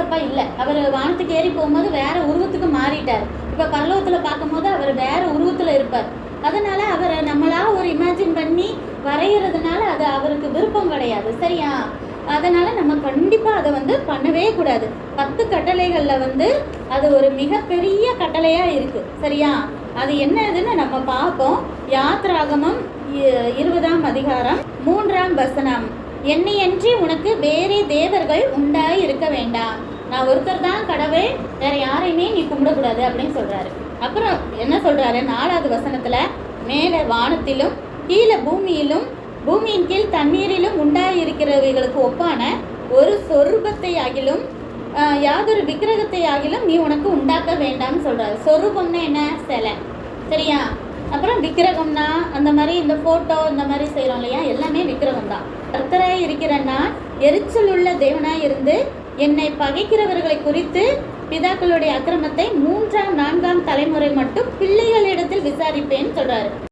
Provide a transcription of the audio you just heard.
ஏசப்பா இல்லை. அவர் வானத்துக்கு ஏறி போகும்போது வேற உருவத்துக்கு மாறிட்டார். இப்போ பரலோகத்தில் பார்க்கும்போது அவர் வேற உருவத்தில் இருப்பார். அதனால அவரை நம்மளா ஒரு இமேஜின் பண்ணி வரைகிறதுனால அது அவருக்கு விருப்பம் கிடையாது. சரியா? அதனால நம்ம கண்டிப்பாக அதை பண்ணவே கூடாது. 10 கட்டளைகளில் அது ஒரு மிகப்பெரிய கட்டளையாக இருக்குது. சரியா? அது என்னதுன்னு நம்ம பார்ப்போம். யாத்ராகமம் 20ஆம் அதிகாரம் 3ஆம் வசனம். என்னையன்றி உனக்கு வேறே தேவர்கள் உண்டாய் இருக்க வேண்டாம். நான் ஒருத்தர் தான் கடவுள், வேற யாரையுமே நீ கும்பிடக்கூடாது அப்படின்னு சொல்றாரு. அப்புறம் என்ன சொல்றாரு? 4வது வசனத்துல, மேலே வானத்திலும் கீழே பூமியிலும் பூமியின் கீழ் தண்ணீரிலும் உண்டாயிருக்கிறவைகளுக்கு ஒப்பான ஒரு சொரூபத்தை ஆகிலும் யாதொரு விக்கிரகத்தை ஆகிலும் நீ உனக்கு உண்டாக்க வேண்டாம்னு சொல்றாரு. சொரூபம்னா என்ன? சிலை. சரியா? அப்புறம் விக்கிரகம்னா அந்த மாதிரி இந்த ஃபோட்டோ இந்த மாதிரி செய்கிறோம் இல்லையா, எல்லாமே விக்கிரகம் தான். கர்த்தராய் இருக்கிறன்னா எரிச்சல் உள்ள தேவனாய் இருந்து என்னை பகைக்கிறவர்களை குறித்து பிதாக்களுடைய அக்கிரமத்தை 3ஆம் 4ஆம் தலைமுறை மட்டும் பிள்ளைகளிடத்தில் விசாரிப்பேன்னு சொல்றாரு.